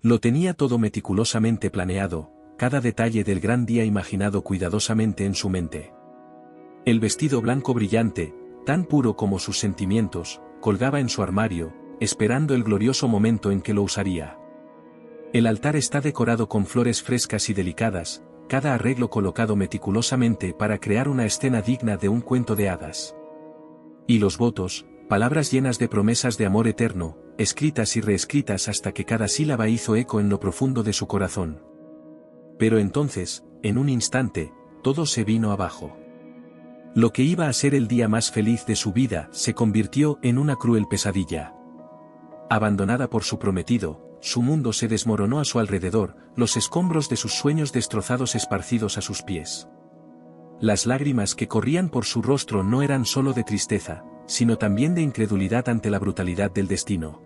Lo tenía todo meticulosamente planeado, cada detalle del gran día imaginado cuidadosamente en su mente. El vestido blanco brillante, tan puro como sus sentimientos, colgaba en su armario, esperando el glorioso momento en que lo usaría. El altar está decorado con flores frescas y delicadas, cada arreglo colocado meticulosamente para crear una escena digna de un cuento de hadas. Y los votos, palabras llenas de promesas de amor eterno, escritas y reescritas hasta que cada sílaba hizo eco en lo profundo de su corazón. Pero entonces, en un instante, todo se vino abajo. Lo que iba a ser el día más feliz de su vida se convirtió en una cruel pesadilla. Abandonada por su prometido, su mundo se desmoronó a su alrededor, los escombros de sus sueños destrozados esparcidos a sus pies. Las lágrimas que corrían por su rostro no eran solo de tristeza, sino también de incredulidad ante la brutalidad del destino.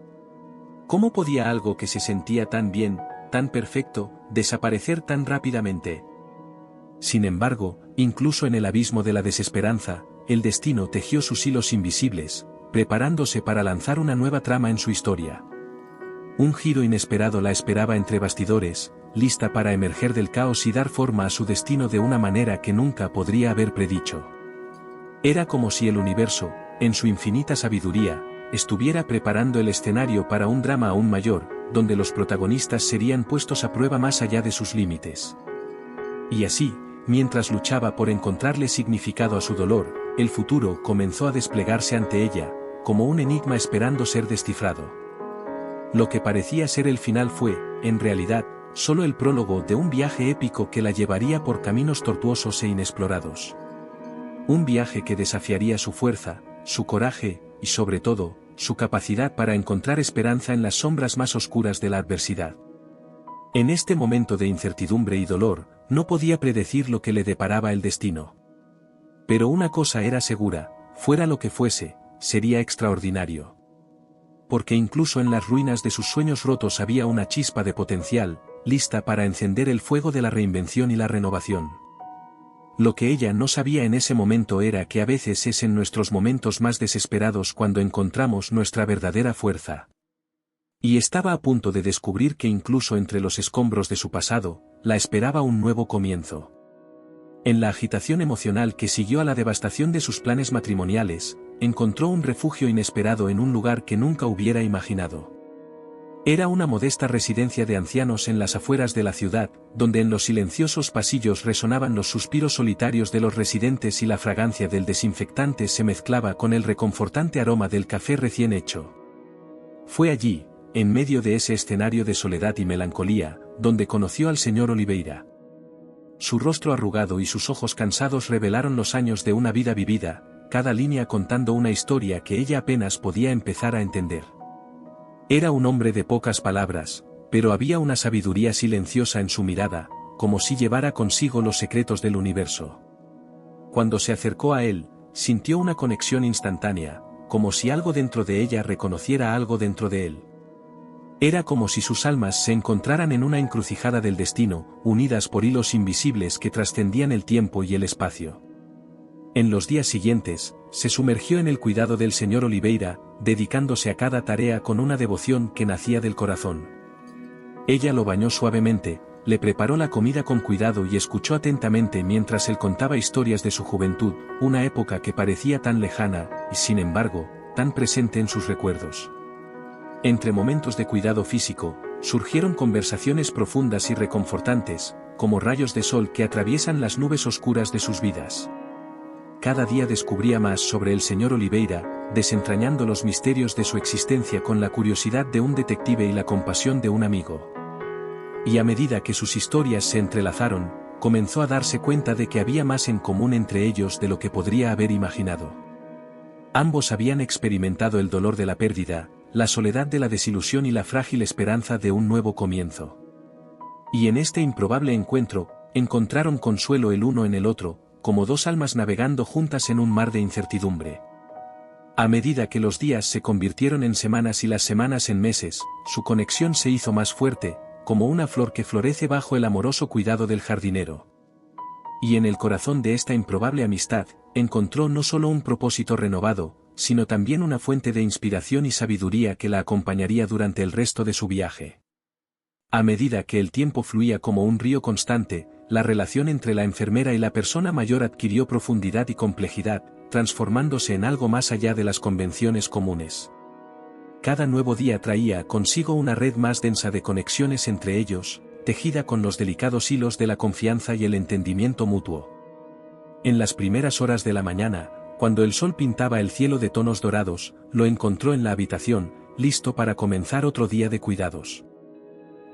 ¿Cómo podía algo que se sentía tan bien, tan perfecto, desaparecer tan rápidamente? Sin embargo, incluso en el abismo de la desesperanza, el destino tejió sus hilos invisibles, preparándose para lanzar una nueva trama en su historia. Un giro inesperado la esperaba entre bastidores, lista para emerger del caos y dar forma a su destino de una manera que nunca podría haber predicho. Era como si el universo, en su infinita sabiduría, estuviera preparando el escenario para un drama aún mayor, donde los protagonistas serían puestos a prueba más allá de sus límites. Y así, mientras luchaba por encontrarle significado a su dolor, el futuro comenzó a desplegarse ante ella, como un enigma esperando ser descifrado. Lo que parecía ser el final fue, en realidad, solo el prólogo de un viaje épico que la llevaría por caminos tortuosos e inexplorados. Un viaje que desafiaría su fuerza, su coraje, y sobre todo, su capacidad para encontrar esperanza en las sombras más oscuras de la adversidad. En este momento de incertidumbre y dolor, no podía predecir lo que le deparaba el destino. Pero una cosa era segura, fuera lo que fuese, sería extraordinario. Porque incluso en las ruinas de sus sueños rotos había una chispa de potencial, lista para encender el fuego de la reinvención y la renovación. Lo que ella no sabía en ese momento era que a veces es en nuestros momentos más desesperados cuando encontramos nuestra verdadera fuerza. Y estaba a punto de descubrir que incluso entre los escombros de su pasado, la esperaba un nuevo comienzo. En la agitación emocional que siguió a la devastación de sus planes matrimoniales, encontró un refugio inesperado en un lugar que nunca hubiera imaginado. Era una modesta residencia de ancianos en las afueras de la ciudad, donde en los silenciosos pasillos resonaban los suspiros solitarios de los residentes y la fragancia del desinfectante se mezclaba con el reconfortante aroma del café recién hecho. Fue allí, en medio de ese escenario de soledad y melancolía, donde conoció al señor Oliveira. Su rostro arrugado y sus ojos cansados revelaron los años de una vida vivida, cada línea contando una historia que ella apenas podía empezar a entender. Era un hombre de pocas palabras, pero había una sabiduría silenciosa en su mirada, como si llevara consigo los secretos del universo. Cuando se acercó a él, sintió una conexión instantánea, como si algo dentro de ella reconociera algo dentro de él. Era como si sus almas se encontraran en una encrucijada del destino, unidas por hilos invisibles que trascendían el tiempo y el espacio. En los días siguientes, se sumergió en el cuidado del señor Oliveira, dedicándose a cada tarea con una devoción que nacía del corazón. Ella lo bañó suavemente, le preparó la comida con cuidado y escuchó atentamente mientras él contaba historias de su juventud, una época que parecía tan lejana, y sin embargo, tan presente en sus recuerdos. Entre momentos de cuidado físico, surgieron conversaciones profundas y reconfortantes, como rayos de sol que atraviesan las nubes oscuras de sus vidas. Cada día descubría más sobre el señor Oliveira, desentrañando los misterios de su existencia con la curiosidad de un detective y la compasión de un amigo. Y a medida que sus historias se entrelazaron, comenzó a darse cuenta de que había más en común entre ellos de lo que podría haber imaginado. Ambos habían experimentado el dolor de la pérdida, la soledad de la desilusión y la frágil esperanza de un nuevo comienzo. Y en este improbable encuentro, encontraron consuelo el uno en el otro, como dos almas navegando juntas en un mar de incertidumbre. A medida que los días se convirtieron en semanas y las semanas en meses, su conexión se hizo más fuerte, como una flor que florece bajo el amoroso cuidado del jardinero. Y en el corazón de esta improbable amistad, encontró no solo un propósito renovado, sino también una fuente de inspiración y sabiduría que la acompañaría durante el resto de su viaje. A medida que el tiempo fluía como un río constante, la relación entre la enfermera y la persona mayor adquirió profundidad y complejidad, transformándose en algo más allá de las convenciones comunes. Cada nuevo día traía consigo una red más densa de conexiones entre ellos, tejida con los delicados hilos de la confianza y el entendimiento mutuo. En las primeras horas de la mañana, cuando el sol pintaba el cielo de tonos dorados, lo encontró en la habitación, listo para comenzar otro día de cuidados.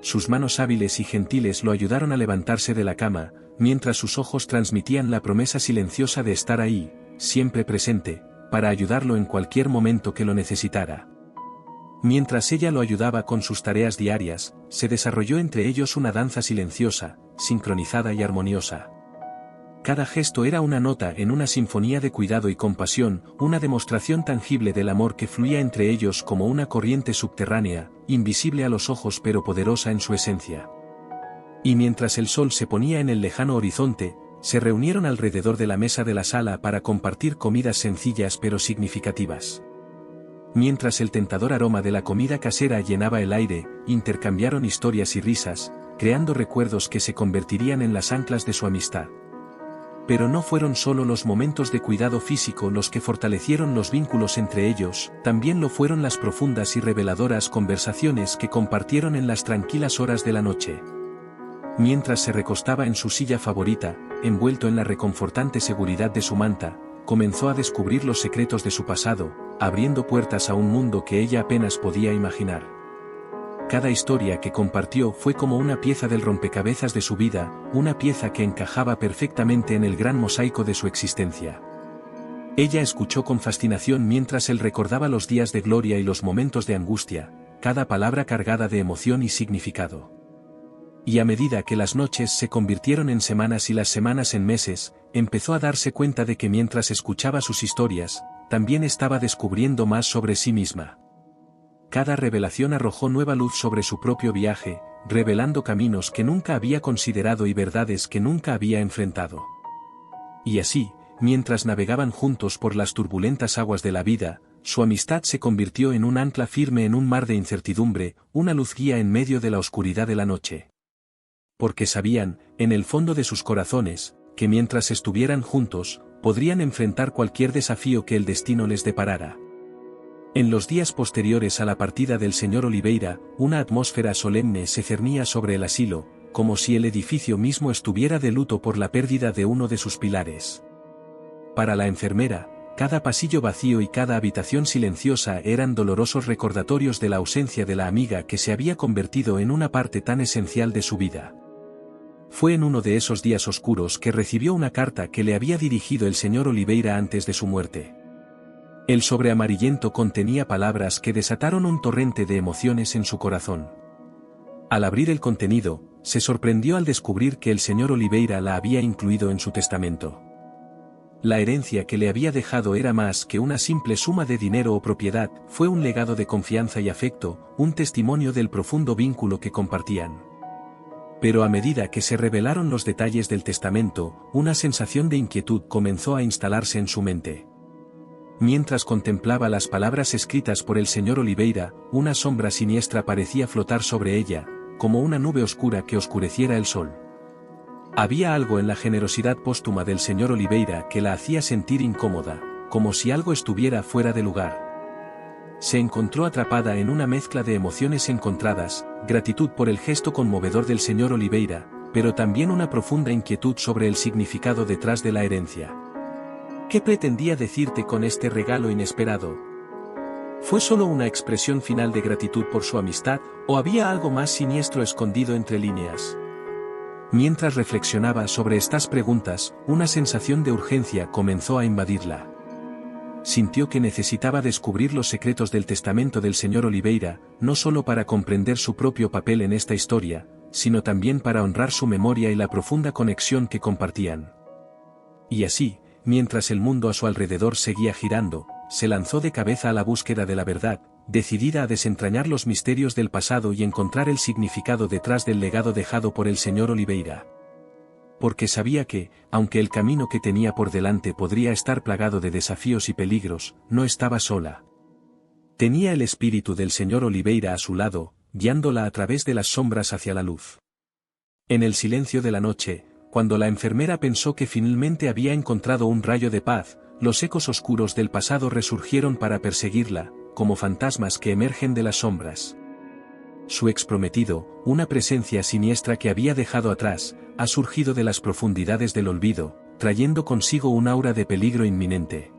Sus manos hábiles y gentiles lo ayudaron a levantarse de la cama, mientras sus ojos transmitían la promesa silenciosa de estar ahí, siempre presente, para ayudarlo en cualquier momento que lo necesitara. Mientras ella lo ayudaba con sus tareas diarias, se desarrolló entre ellos una danza silenciosa, sincronizada y armoniosa. Cada gesto era una nota en una sinfonía de cuidado y compasión, una demostración tangible del amor que fluía entre ellos como una corriente subterránea, invisible a los ojos pero poderosa en su esencia. Y mientras el sol se ponía en el lejano horizonte, se reunieron alrededor de la mesa de la sala para compartir comidas sencillas pero significativas. Mientras el tentador aroma de la comida casera llenaba el aire, intercambiaron historias y risas, creando recuerdos que se convertirían en las anclas de su amistad. Pero no fueron solo los momentos de cuidado físico los que fortalecieron los vínculos entre ellos, también lo fueron las profundas y reveladoras conversaciones que compartieron en las tranquilas horas de la noche. Mientras se recostaba en su silla favorita, envuelto en la reconfortante seguridad de su manta, comenzó a descubrir los secretos de su pasado, abriendo puertas a un mundo que ella apenas podía imaginar. Cada historia que compartió fue como una pieza del rompecabezas de su vida, una pieza que encajaba perfectamente en el gran mosaico de su existencia. Ella escuchó con fascinación mientras él recordaba los días de gloria y los momentos de angustia, cada palabra cargada de emoción y significado. Y a medida que las noches se convirtieron en semanas y las semanas en meses, empezó a darse cuenta de que mientras escuchaba sus historias, también estaba descubriendo más sobre sí misma. Cada revelación arrojó nueva luz sobre su propio viaje, revelando caminos que nunca había considerado y verdades que nunca había enfrentado. Y así, mientras navegaban juntos por las turbulentas aguas de la vida, su amistad se convirtió en un ancla firme en un mar de incertidumbre, una luz guía en medio de la oscuridad de la noche. Porque sabían, en el fondo de sus corazones, que mientras estuvieran juntos, podrían enfrentar cualquier desafío que el destino les deparara. En los días posteriores a la partida del señor Oliveira, una atmósfera solemne se cernía sobre el asilo, como si el edificio mismo estuviera de luto por la pérdida de uno de sus pilares. Para la enfermera, cada pasillo vacío y cada habitación silenciosa eran dolorosos recordatorios de la ausencia de la amiga que se había convertido en una parte tan esencial de su vida. Fue en uno de esos días oscuros que recibió una carta que le había dirigido el señor Oliveira antes de su muerte. El sobre amarillento contenía palabras que desataron un torrente de emociones en su corazón. Al abrir el contenido, se sorprendió al descubrir que el señor Oliveira la había incluido en su testamento. La herencia que le había dejado era más que una simple suma de dinero o propiedad, fue un legado de confianza y afecto, un testimonio del profundo vínculo que compartían. Pero a medida que se revelaron los detalles del testamento, una sensación de inquietud comenzó a instalarse en su mente. Mientras contemplaba las palabras escritas por el señor Oliveira, una sombra siniestra parecía flotar sobre ella, como una nube oscura que oscureciera el sol. Había algo en la generosidad póstuma del señor Oliveira que la hacía sentir incómoda, como si algo estuviera fuera de lugar. Se encontró atrapada en una mezcla de emociones encontradas, gratitud por el gesto conmovedor del señor Oliveira, pero también una profunda inquietud sobre el significado detrás de la herencia. ¿Qué pretendía decirte con este regalo inesperado? ¿Fue solo una expresión final de gratitud por su amistad, o había algo más siniestro escondido entre líneas? Mientras reflexionaba sobre estas preguntas, una sensación de urgencia comenzó a invadirla. Sintió que necesitaba descubrir los secretos del testamento del señor Oliveira, no solo para comprender su propio papel en esta historia, sino también para honrar su memoria y la profunda conexión que compartían. Y así, mientras el mundo a su alrededor seguía girando, se lanzó de cabeza a la búsqueda de la verdad, decidida a desentrañar los misterios del pasado y encontrar el significado detrás del legado dejado por el señor Oliveira. Porque sabía que, aunque el camino que tenía por delante podría estar plagado de desafíos y peligros, no estaba sola. Tenía el espíritu del señor Oliveira a su lado, guiándola a través de las sombras hacia la luz. En el silencio de la noche, cuando la enfermera pensó que finalmente había encontrado un rayo de paz, los ecos oscuros del pasado resurgieron para perseguirla, como fantasmas que emergen de las sombras. Su exprometido, una presencia siniestra que había dejado atrás, ha surgido de las profundidades del olvido, trayendo consigo un aura de peligro inminente.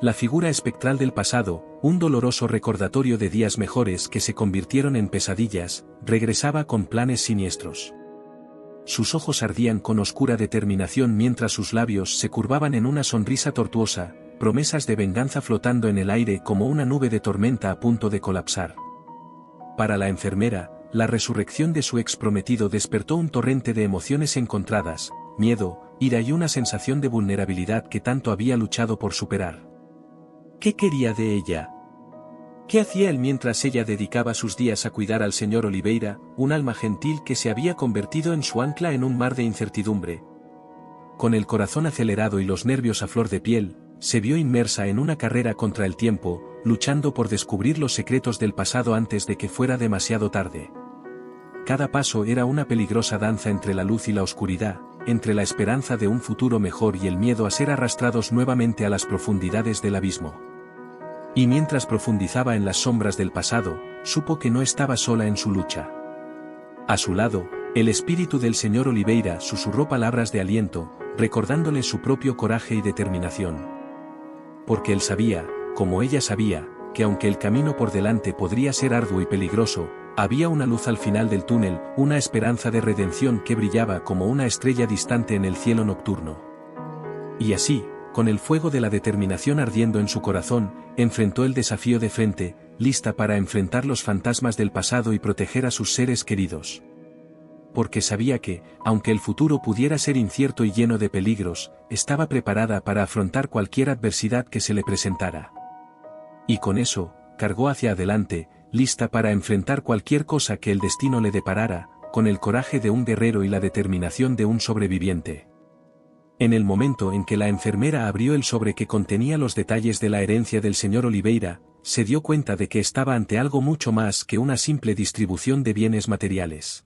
La figura espectral del pasado, un doloroso recordatorio de días mejores que se convirtieron en pesadillas, regresaba con planes siniestros. Sus ojos ardían con oscura determinación mientras sus labios se curvaban en una sonrisa tortuosa, promesas de venganza flotando en el aire como una nube de tormenta a punto de colapsar. Para la enfermera, la resurrección de su exprometido despertó un torrente de emociones encontradas, miedo, ira y una sensación de vulnerabilidad que tanto había luchado por superar. ¿Qué quería de ella? ¿Qué hacía él mientras ella dedicaba sus días a cuidar al señor Oliveira, un alma gentil que se había convertido en su ancla en un mar de incertidumbre? Con el corazón acelerado y los nervios a flor de piel, se vio inmersa en una carrera contra el tiempo, luchando por descubrir los secretos del pasado antes de que fuera demasiado tarde. Cada paso era una peligrosa danza entre la luz y la oscuridad, entre la esperanza de un futuro mejor y el miedo a ser arrastrados nuevamente a las profundidades del abismo. Y mientras profundizaba en las sombras del pasado, supo que no estaba sola en su lucha. A su lado, el espíritu del señor Oliveira susurró palabras de aliento, recordándole su propio coraje y determinación. Porque él sabía, como ella sabía, que aunque el camino por delante podría ser arduo y peligroso, había una luz al final del túnel, una esperanza de redención que brillaba como una estrella distante en el cielo nocturno. Y así, con el fuego de la determinación ardiendo en su corazón, enfrentó el desafío de frente, lista para enfrentar los fantasmas del pasado y proteger a sus seres queridos. Porque sabía que, aunque el futuro pudiera ser incierto y lleno de peligros, estaba preparada para afrontar cualquier adversidad que se le presentara. Y con eso, cargó hacia adelante, lista para enfrentar cualquier cosa que el destino le deparara, con el coraje de un guerrero y la determinación de un sobreviviente. En el momento en que la enfermera abrió el sobre que contenía los detalles de la herencia del señor Oliveira, se dio cuenta de que estaba ante algo mucho más que una simple distribución de bienes materiales.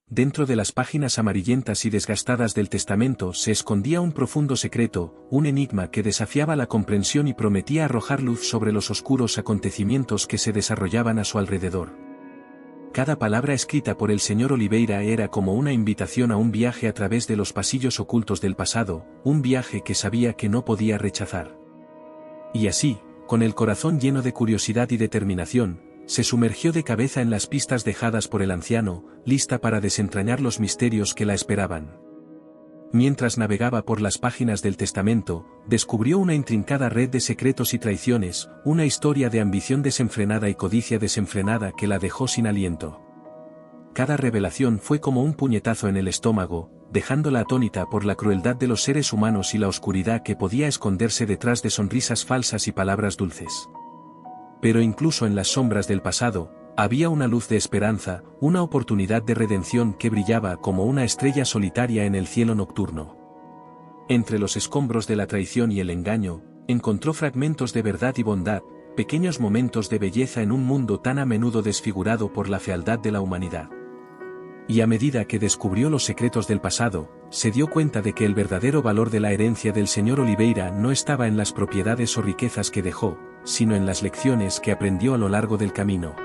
Dentro de las páginas amarillentas y desgastadas del testamento se escondía un profundo secreto, un enigma que desafiaba la comprensión y prometía arrojar luz sobre los oscuros acontecimientos que se desarrollaban a su alrededor. Cada palabra escrita por el señor Oliveira era como una invitación a un viaje a través de los pasillos ocultos del pasado, un viaje que sabía que no podía rechazar. Y así, con el corazón lleno de curiosidad y determinación, se sumergió de cabeza en las pistas dejadas por el anciano, lista para desentrañar los misterios que la esperaban. Mientras navegaba por las páginas del testamento, descubrió una intrincada red de secretos y traiciones, una historia de ambición desenfrenada y codicia desenfrenada que la dejó sin aliento. Cada revelación fue como un puñetazo en el estómago, dejándola atónita por la crueldad de los seres humanos y la oscuridad que podía esconderse detrás de sonrisas falsas y palabras dulces. Pero incluso en las sombras del pasado, había una luz de esperanza, una oportunidad de redención que brillaba como una estrella solitaria en el cielo nocturno. Entre los escombros de la traición y el engaño, encontró fragmentos de verdad y bondad, pequeños momentos de belleza en un mundo tan a menudo desfigurado por la fealdad de la humanidad. Y a medida que descubrió los secretos del pasado, se dio cuenta de que el verdadero valor de la herencia del señor Oliveira no estaba en las propiedades o riquezas que dejó, sino en las lecciones que aprendió a lo largo del camino.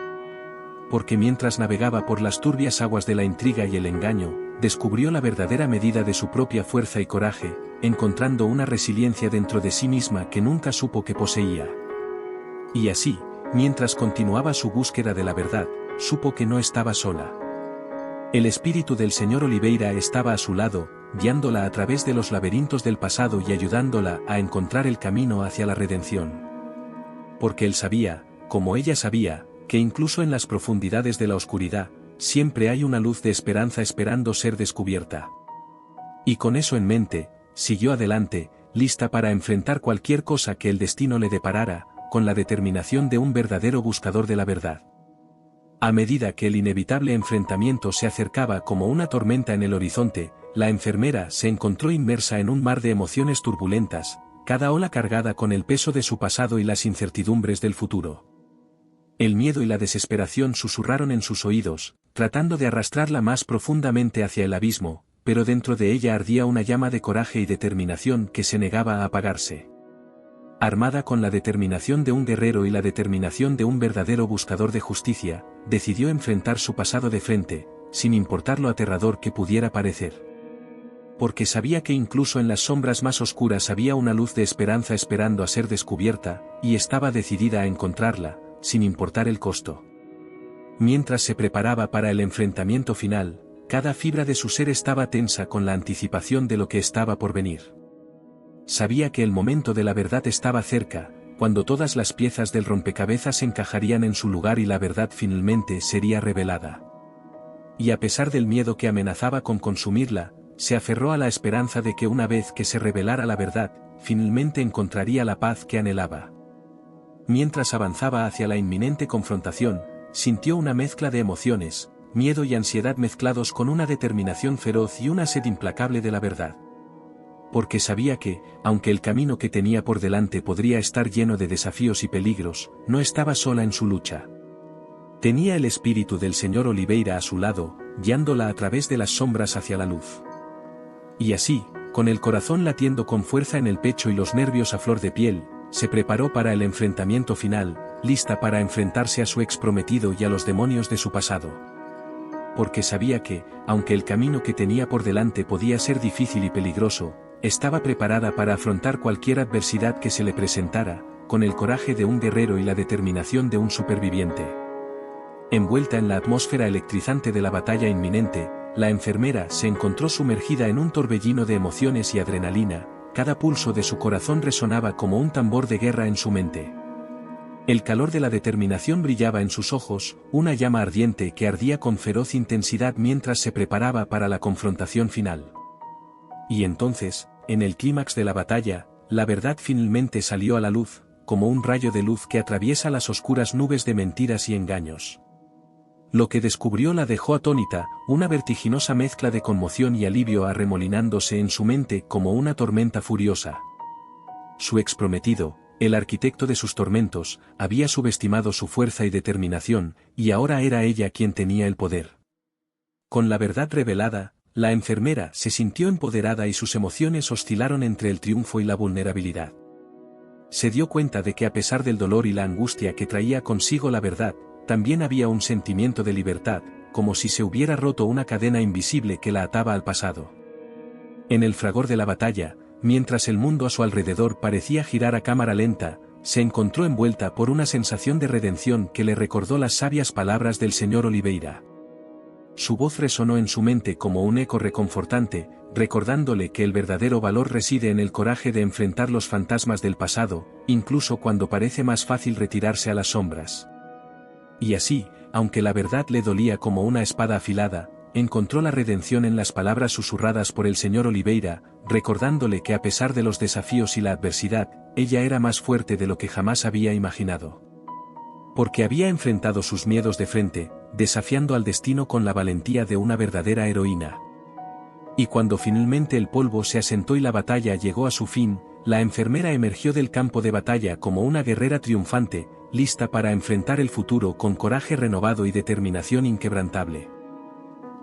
Porque mientras navegaba por las turbias aguas de la intriga y el engaño, descubrió la verdadera medida de su propia fuerza y coraje, encontrando una resiliencia dentro de sí misma que nunca supo que poseía. Y así, mientras continuaba su búsqueda de la verdad, supo que no estaba sola. El espíritu del señor Oliveira estaba a su lado, guiándola a través de los laberintos del pasado y ayudándola a encontrar el camino hacia la redención. Porque él sabía, como ella sabía, que incluso en las profundidades de la oscuridad, siempre hay una luz de esperanza esperando ser descubierta. Y con eso en mente, siguió adelante, lista para enfrentar cualquier cosa que el destino le deparara, con la determinación de un verdadero buscador de la verdad. A medida que el inevitable enfrentamiento se acercaba como una tormenta en el horizonte, la enfermera se encontró inmersa en un mar de emociones turbulentas, cada ola cargada con el peso de su pasado y las incertidumbres del futuro. El miedo y la desesperación susurraron en sus oídos, tratando de arrastrarla más profundamente hacia el abismo, pero dentro de ella ardía una llama de coraje y determinación que se negaba a apagarse. Armada con la determinación de un guerrero y la determinación de un verdadero buscador de justicia, decidió enfrentar su pasado de frente, sin importar lo aterrador que pudiera parecer. Porque sabía que incluso en las sombras más oscuras había una luz de esperanza esperando a ser descubierta, y estaba decidida a encontrarla, sin importar el costo. Mientras se preparaba para el enfrentamiento final, cada fibra de su ser estaba tensa con la anticipación de lo que estaba por venir. Sabía que el momento de la verdad estaba cerca, cuando todas las piezas del rompecabezas encajarían en su lugar y la verdad finalmente sería revelada. Y a pesar del miedo que amenazaba con consumirla, se aferró a la esperanza de que una vez que se revelara la verdad, finalmente encontraría la paz que anhelaba. Mientras avanzaba hacia la inminente confrontación, sintió una mezcla de emociones, miedo y ansiedad mezclados con una determinación feroz y una sed implacable de la verdad. Porque sabía que, aunque el camino que tenía por delante podría estar lleno de desafíos y peligros, no estaba sola en su lucha. Tenía el espíritu del señor Oliveira a su lado, guiándola a través de las sombras hacia la luz. Y así, con el corazón latiendo con fuerza en el pecho y los nervios a flor de piel, se preparó para el enfrentamiento final, lista para enfrentarse a su ex prometido y a los demonios de su pasado. Porque sabía que, aunque el camino que tenía por delante podía ser difícil y peligroso, estaba preparada para afrontar cualquier adversidad que se le presentara, con el coraje de un guerrero y la determinación de un superviviente. Envuelta en la atmósfera electrizante de la batalla inminente, la enfermera se encontró sumergida en un torbellino de emociones y adrenalina, cada pulso de su corazón resonaba como un tambor de guerra en su mente. El calor de la determinación brillaba en sus ojos, una llama ardiente que ardía con feroz intensidad mientras se preparaba para la confrontación final. Y entonces, en el clímax de la batalla, la verdad finalmente salió a la luz, como un rayo de luz que atraviesa las oscuras nubes de mentiras y engaños. Lo que descubrió la dejó atónita, una vertiginosa mezcla de conmoción y alivio arremolinándose en su mente como una tormenta furiosa. Su ex prometido, el arquitecto de sus tormentos, había subestimado su fuerza y determinación, y ahora era ella quien tenía el poder. Con la verdad revelada, la enfermera se sintió empoderada y sus emociones oscilaron entre el triunfo y la vulnerabilidad. Se dio cuenta de que a pesar del dolor y la angustia que traía consigo la verdad, también había un sentimiento de libertad, como si se hubiera roto una cadena invisible que la ataba al pasado. En el fragor de la batalla, mientras el mundo a su alrededor parecía girar a cámara lenta, se encontró envuelta por una sensación de redención que le recordó las sabias palabras del señor Oliveira. Su voz resonó en su mente como un eco reconfortante, recordándole que el verdadero valor reside en el coraje de enfrentar los fantasmas del pasado, incluso cuando parece más fácil retirarse a las sombras. Y así, aunque la verdad le dolía como una espada afilada, encontró la redención en las palabras susurradas por el señor Oliveira, recordándole que a pesar de los desafíos y la adversidad, ella era más fuerte de lo que jamás había imaginado. Porque había enfrentado sus miedos de frente, desafiando al destino con la valentía de una verdadera heroína. Y cuando finalmente el polvo se asentó y la batalla llegó a su fin, la enfermera emergió del campo de batalla como una guerrera triunfante, lista para enfrentar el futuro con coraje renovado y determinación inquebrantable.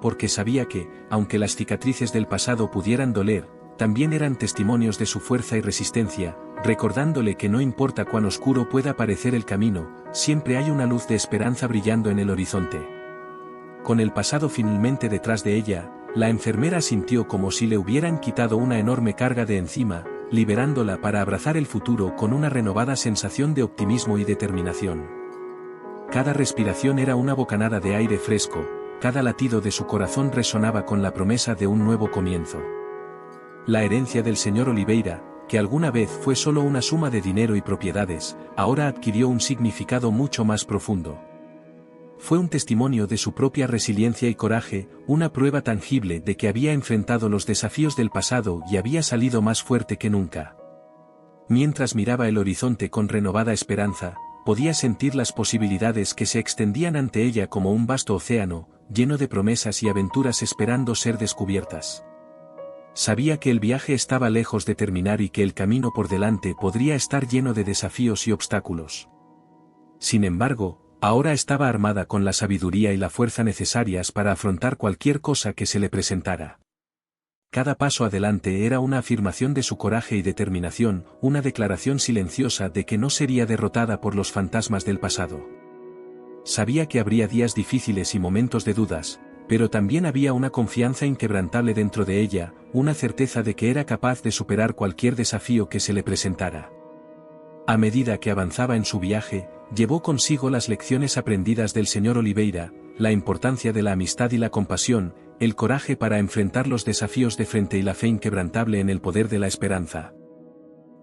Porque sabía que, aunque las cicatrices del pasado pudieran doler, también eran testimonios de su fuerza y resistencia, recordándole que no importa cuán oscuro pueda parecer el camino, siempre hay una luz de esperanza brillando en el horizonte. Con el pasado finalmente detrás de ella, la enfermera sintió como si le hubieran quitado una enorme carga de encima, liberándola para abrazar el futuro con una renovada sensación de optimismo y determinación. Cada respiración era una bocanada de aire fresco, cada latido de su corazón resonaba con la promesa de un nuevo comienzo. La herencia del señor Oliveira, que alguna vez fue solo una suma de dinero y propiedades, ahora adquirió un significado mucho más profundo. Fue un testimonio de su propia resiliencia y coraje, una prueba tangible de que había enfrentado los desafíos del pasado y había salido más fuerte que nunca. Mientras miraba el horizonte con renovada esperanza, podía sentir las posibilidades que se extendían ante ella como un vasto océano, lleno de promesas y aventuras esperando ser descubiertas. Sabía que el viaje estaba lejos de terminar y que el camino por delante podría estar lleno de desafíos y obstáculos. Sin embargo, Ahora estaba armada con la sabiduría y la fuerza necesarias para afrontar cualquier cosa que se le presentara. Cada paso adelante era una afirmación de su coraje y determinación, una declaración silenciosa de que no sería derrotada por los fantasmas del pasado. Sabía que habría días difíciles y momentos de dudas, pero también había una confianza inquebrantable dentro de ella, una certeza de que era capaz de superar cualquier desafío que se le presentara. A medida que avanzaba en su viaje, llevó consigo las lecciones aprendidas del señor Oliveira, la importancia de la amistad y la compasión, el coraje para enfrentar los desafíos de frente y la fe inquebrantable en el poder de la esperanza.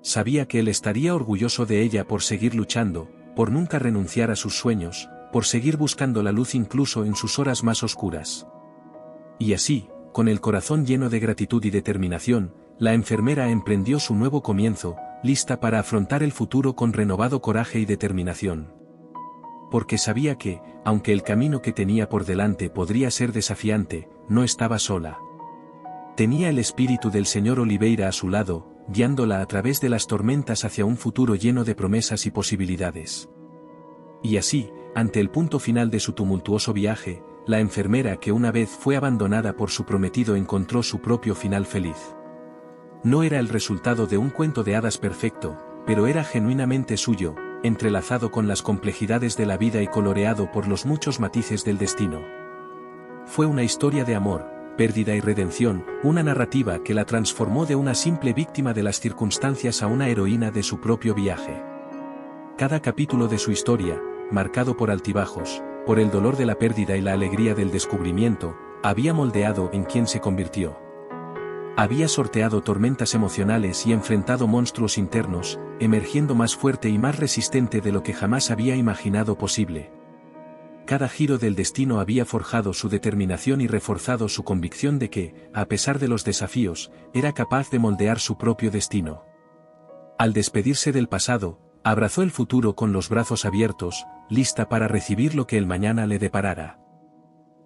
Sabía que él estaría orgulloso de ella por seguir luchando, por nunca renunciar a sus sueños, por seguir buscando la luz incluso en sus horas más oscuras. Y así, con el corazón lleno de gratitud y determinación, la enfermera emprendió su nuevo comienzo, lista para afrontar el futuro con renovado coraje y determinación. Porque sabía que, aunque el camino que tenía por delante podría ser desafiante, no estaba sola. Tenía el espíritu del señor Oliveira a su lado, guiándola a través de las tormentas hacia un futuro lleno de promesas y posibilidades. Y así, ante el punto final de su tumultuoso viaje, la enfermera que una vez fue abandonada por su prometido encontró su propio final feliz. No era el resultado de un cuento de hadas perfecto, pero era genuinamente suyo, entrelazado con las complejidades de la vida y coloreado por los muchos matices del destino. Fue una historia de amor, pérdida y redención, una narrativa que la transformó de una simple víctima de las circunstancias a una heroína de su propio viaje. Cada capítulo de su historia, marcado por altibajos, por el dolor de la pérdida y la alegría del descubrimiento, había moldeado en quien se convirtió. Había sorteado tormentas emocionales y enfrentado monstruos internos, emergiendo más fuerte y más resistente de lo que jamás había imaginado posible. Cada giro del destino había forjado su determinación y reforzado su convicción de que, a pesar de los desafíos, era capaz de moldear su propio destino. Al despedirse del pasado, abrazó el futuro con los brazos abiertos, lista para recibir lo que el mañana le deparara.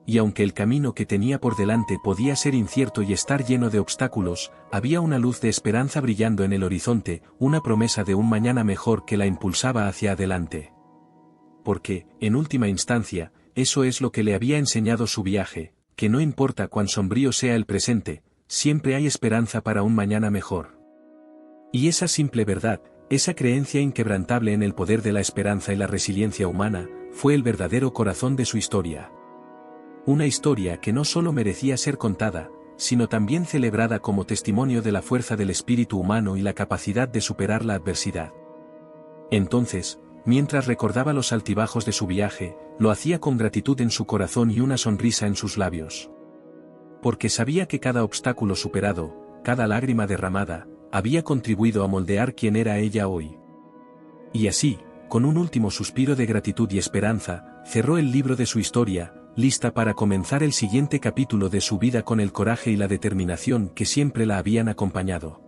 Y aunque el camino que tenía por delante podía ser incierto y estar lleno de obstáculos, había una luz de esperanza brillando en el horizonte, una promesa de un mañana mejor que la impulsaba hacia adelante. Porque, en última instancia, eso es lo que le había enseñado su viaje, que no importa cuán sombrío sea el presente, siempre hay esperanza para un mañana mejor. Y esa simple verdad, esa creencia inquebrantable en el poder de la esperanza y la resiliencia humana, fue el verdadero corazón de su historia. Una historia que no solo merecía ser contada, sino también celebrada como testimonio de la fuerza del espíritu humano y la capacidad de superar la adversidad. Entonces, mientras recordaba los altibajos de su viaje, lo hacía con gratitud en su corazón y una sonrisa en sus labios. Porque sabía que cada obstáculo superado, cada lágrima derramada, había contribuido a moldear quién era ella hoy. Y así, con un último suspiro de gratitud y esperanza, cerró el libro de su historia, lista para comenzar el siguiente capítulo de su vida con el coraje y la determinación que siempre la habían acompañado.